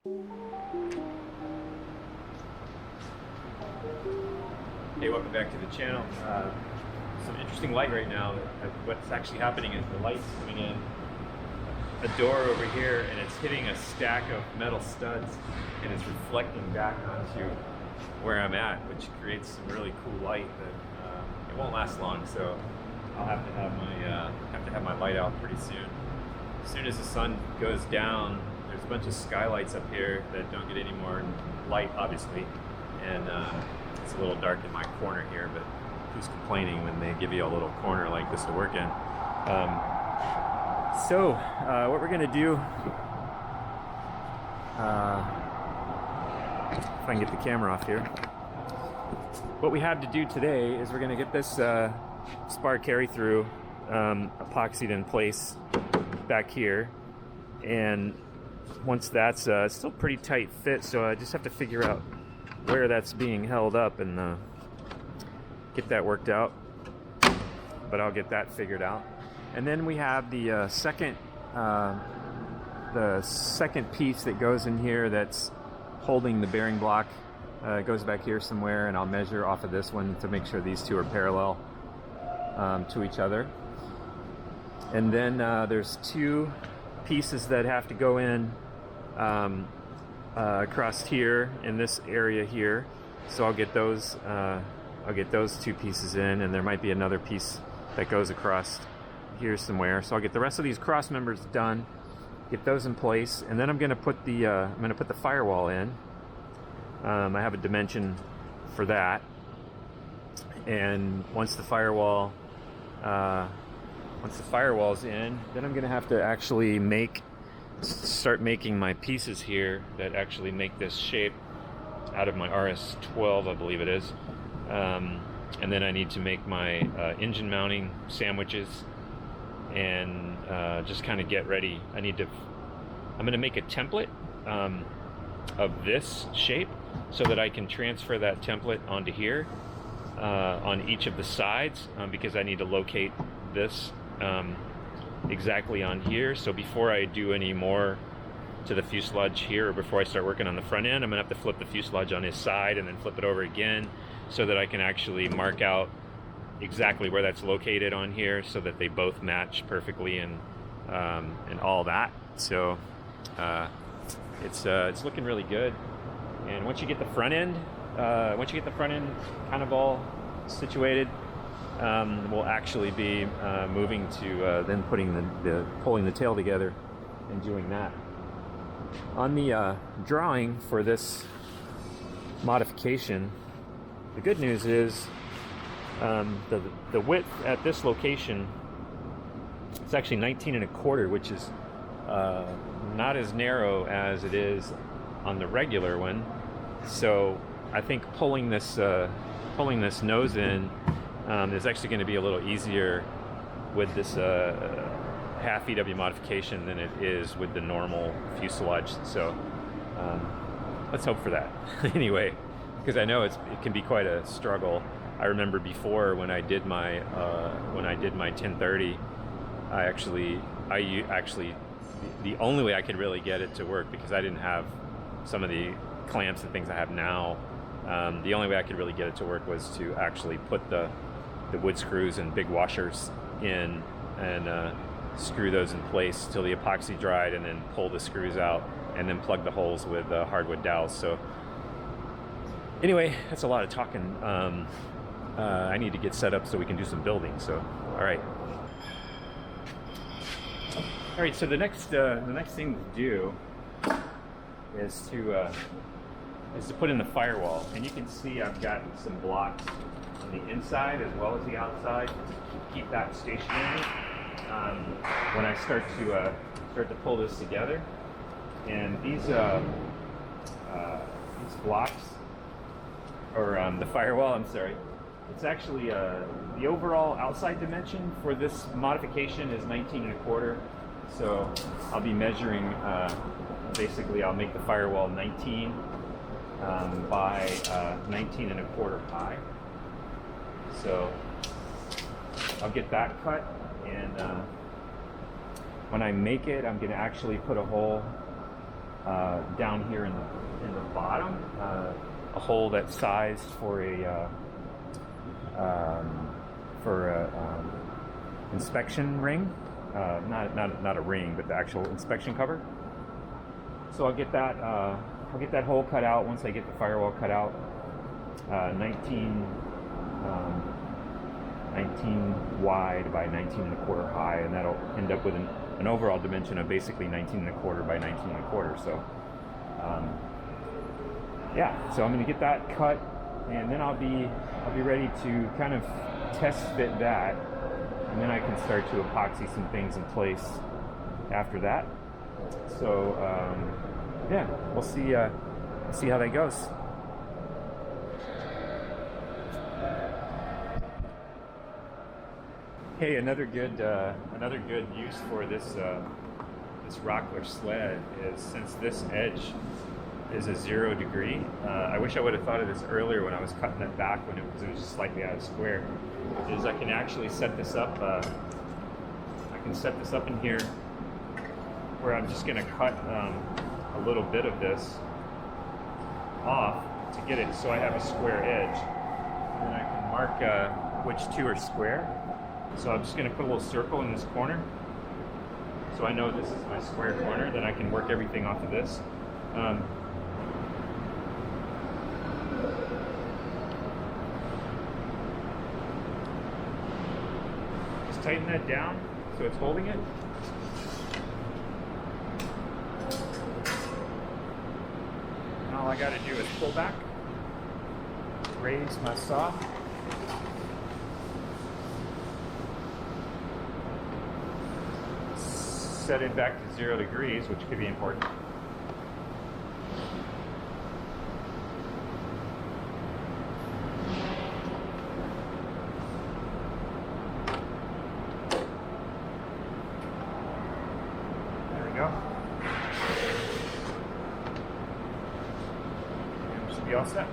Hey, welcome back to the channel. Some interesting light right now. What's actually happening is the light's coming in a door over here and it's hitting a stack of metal studs and it's reflecting back onto where I'm at, which creates some really cool light that it won't last long. So I'll have to have my light out pretty soon. As soon as the sun goes down, there's a bunch of skylights up here that don't get any more light, obviously, and it's a little dark in my corner here, but who's complaining when they give you a little corner like this to work in? So what we're gonna do, if I can get the camera off here, what we have to do today is we're gonna get this spar carry through epoxied in place back here, and once that's it's still pretty tight fit, so I just have to figure out where that's being held up and get that worked out, but I'll get that figured out. And then we have the second piece that goes in here that's holding the bearing block. It goes back here somewhere, and I'll measure off of this one to make sure these two are parallel to each other. And then there's two pieces that have to go in across here in this area here, so I'll get those two pieces in, and there might be another piece that goes across here somewhere. So I'll get the rest of these cross members done, get those in place, and then I'm going to put the firewall in. I have a dimension for that, and once the firewall's in, then I'm going to have to actually start making my pieces here that actually make this shape out of my RS12, I believe it is. And then I need to make my engine mounting sandwiches and just kind of get ready. I'm going to make a template of this shape so that I can transfer that template onto here on each of the sides, because I need to locate this exactly on here. So before I do any more to the fuselage here, or before I start working on the front end, I'm gonna have to flip the fuselage on his side and then flip it over again so that I can actually mark out exactly where that's located on here so that they both match perfectly and all that. So it's looking really good. And once you get the front end kind of all situated, we'll actually be moving to then pulling the tail together and doing that. On the drawing for this modification, the good news is the width at this location, it's actually 19 1/4, which is not as narrow as it is on the regular one. So I think pulling this nose in is actually going to be a little easier with this half EW modification than it is with the normal fuselage. So let's hope for that. Anyway, because I know it can be quite a struggle. I remember before when I did my 1030, I actually the only way I could really get it to work, because I didn't have some of the clamps and things I have now, the only way I could really get it to work was to actually put the wood screws and big washers in and screw those in place till the epoxy dried, and then pull the screws out and then plug the holes with hardwood dowels. So anyway, that's a lot of talking. I need to get set up so we can do some building. So all right, so the next thing to do is to put in the firewall. And you can see I've got some blocks on the inside as well as the outside to keep that stationary when I start to pull this together. And these blocks, or the firewall, I'm sorry, it's actually the overall outside dimension for this modification is 19 1/4. So I'll be measuring, basically I'll make the firewall 19 by 19 1/4 high. So I'll get that cut, and when I make it, I'm going to actually put a hole down here in the bottom, a hole that's sized for a inspection ring, not a ring, but the actual inspection cover. So I'll get that hole cut out once I get the firewall cut out. 19 wide by 19 1/4 high, and that'll end up with an overall dimension of basically 19 1/4 by 19 1/4. So yeah, so I'm going to get that cut, and then I'll be ready to kind of test fit that, and then I can start to epoxy some things in place after that. So yeah, we'll see how that goes. Hey, another good use for this Rockler sled is, since this edge is a 0 degree. I wish I would have thought of this earlier when I was cutting it back when it was just slightly out of square. Is I can actually set this up. I can set this up in here where I'm just going to cut a little bit of this off to get it so I have a square edge, and then I can mark which two are square. So I'm just going to put a little circle in this corner, so I know this is my square corner. Then I can work everything off of this. Just tighten that down so it's holding it. And all I got to do is pull back, raise my saw, set it back to 0 degrees, which could be important. There we go. And we should be all set.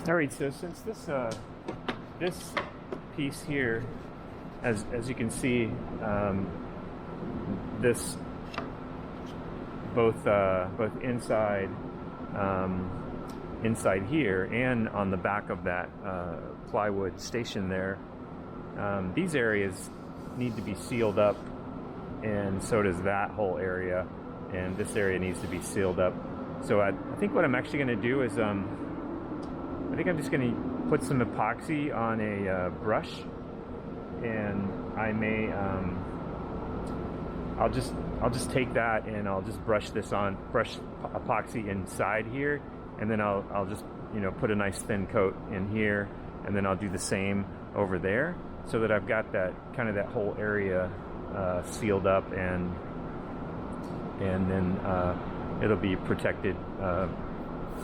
Alright, so since this piece here, as you can see, this both inside here and on the back of that plywood station there, these areas need to be sealed up, and so does that whole area, and this area needs to be sealed up. So I think what I'm actually going to do is I think I'm just going to put some epoxy on a brush, and I may I'll just take that and I'll just brush epoxy inside here, and then I'll just, you know, put a nice thin coat in here, and then I'll do the same over there, so that I've got that kind of that whole area sealed up, and then it'll be protected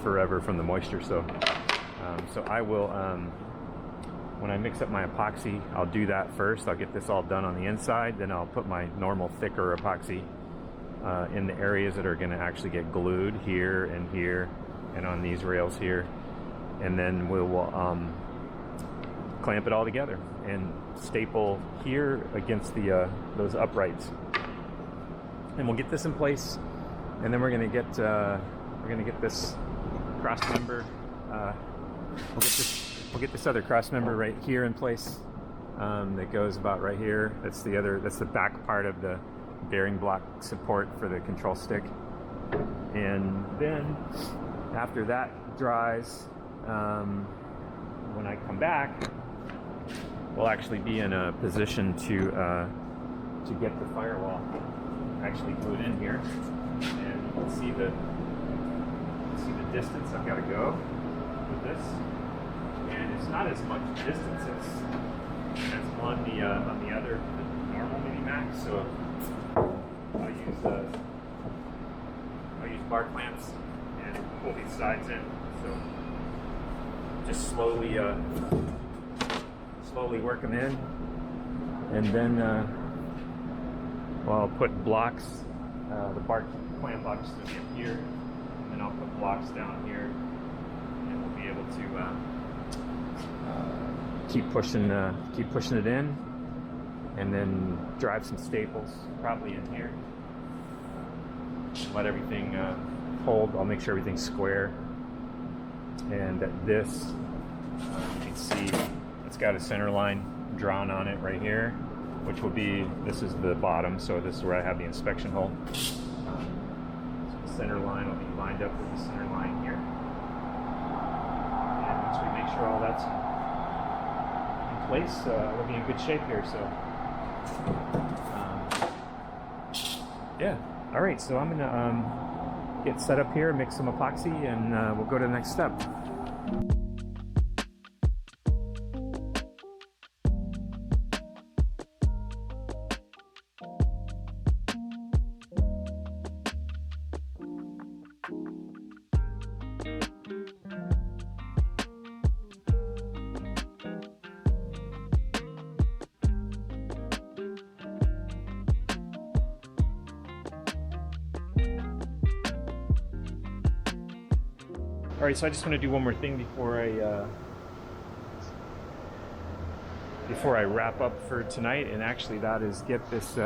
forever from the moisture. So I will, when I mix up my epoxy, I'll do that first. I'll get this all done on the inside, then I'll put my normal thicker epoxy in the areas that are going to actually get glued here and on these rails here, and then we'll clamp it all together and staple here against the those uprights, and we'll get this in place, and then we're going to get this cross member. We'll get this other cross member right here in place, that goes about right here. That's the back part of the bearing block support for the control stick. And then after that dries, when I come back, we'll actually be in a position to get the firewall actually glued in here, and you can see the distance I've got to go with this, and it's not as much distance as on the other normal Minimax. So I'll use bar clamps and pull these sides in. So just slowly work them in, and then I'll put blocks. The bar clamp block is going to be up here, and then I'll put blocks down here, and we'll be able to keep pushing it in, and then drive some staples probably in here. Let everything hold. I'll make sure everything's square, and that this you can see it's got a center line drawn on it right here, which will be, this is the bottom, so this is where I have the inspection hole. So the center line will be lined up with the center line here, and once we make sure all that's in place, we'll be in good shape here. So yeah, all right, so I'm gonna get set up here, mix some epoxy, and we'll go to the next step. All right, so I just want to do one more thing before I wrap up for tonight, and actually that is get this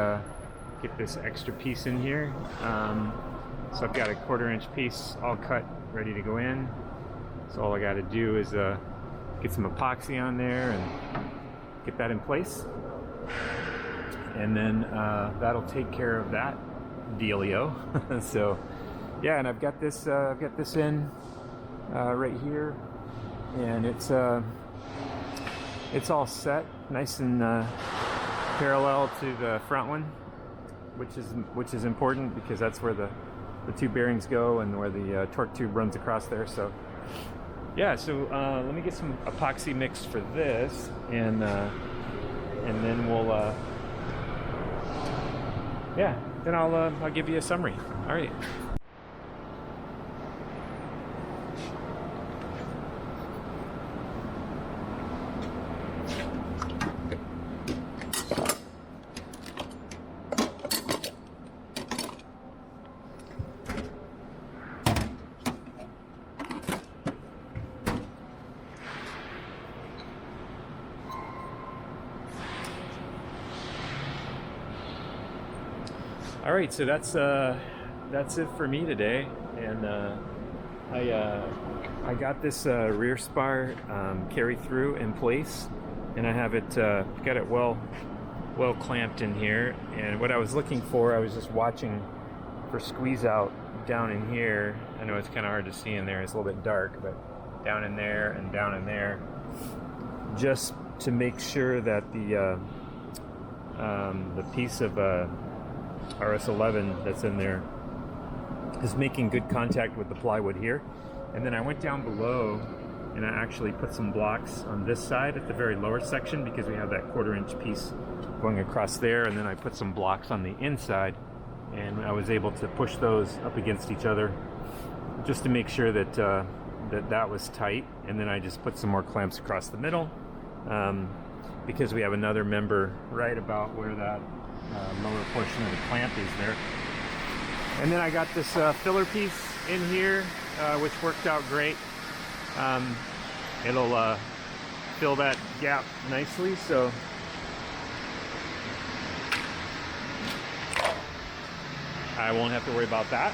extra piece in here. So I've got a 1/4 inch piece all cut, ready to go in. So all I got to do is get some epoxy on there and get that in place, and then that'll take care of that dealio. So yeah, and I've got this in right here, and it's all set nice and parallel to the front one, which is important because that's where the two bearings go and where the torque tube runs across there. So yeah, so let me get some epoxy mix for this, and then we'll then I'll give you a summary. All right. All right, so that's it for me today, and I got this rear spar carry through in place, and I have it got it well clamped in here. And what I was looking for, I was just watching for squeeze out down in here. I know it's kind of hard to see in there; it's a little bit dark, but down in there and down in there, just to make sure that the piece of RS11 that's in there is making good contact with the plywood here. And then I went down below and I actually put some blocks on this side at the very lower section, because we have that 1/4 inch piece going across there, and then I put some blocks on the inside, and I was able to push those up against each other just to make sure that that was tight. And then I just put some more clamps across the middle, because we have another member right about where that lower portion of the clamp is there. And then I got this filler piece in here, which worked out great. It'll fill that gap nicely, so I won't have to worry about that.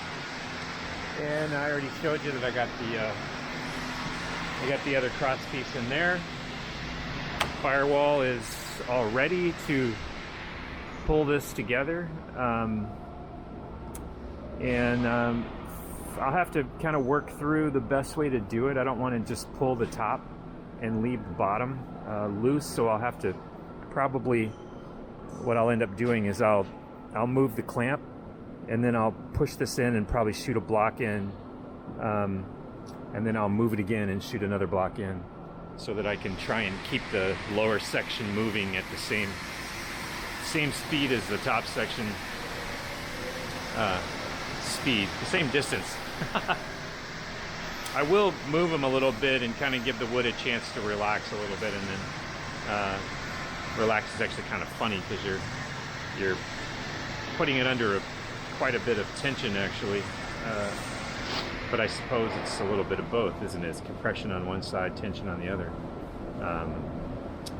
And I already showed you that I got the other cross piece in there. Firewall is all ready to pull this together, and I'll have to kind of work through the best way to do it. I don't want to just pull the top and leave the bottom. loose, so I'll have to probably, what I'll end up doing is I'll move the clamp, and then I'll push this in and probably shoot a block in, and then I'll move it again and shoot another block in, so that I can try and keep the lower section moving at the same speed as the top section speed, the same distance. I will move them a little bit and kind of give the wood a chance to relax a little bit, and then relax is actually kind of funny because you're putting it under quite a bit of tension actually, but I suppose it's a little bit of both, isn't it? It's compression on one side, tension on the other.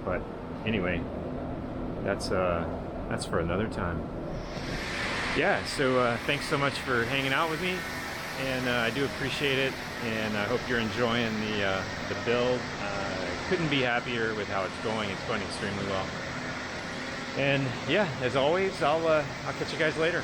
But anyway, that's for another time. Yeah, so thanks so much for hanging out with me, and I do appreciate it, and I hope you're enjoying the build. Couldn't be happier with how it's going. It's going extremely well. And yeah, as always, I'll catch you guys later.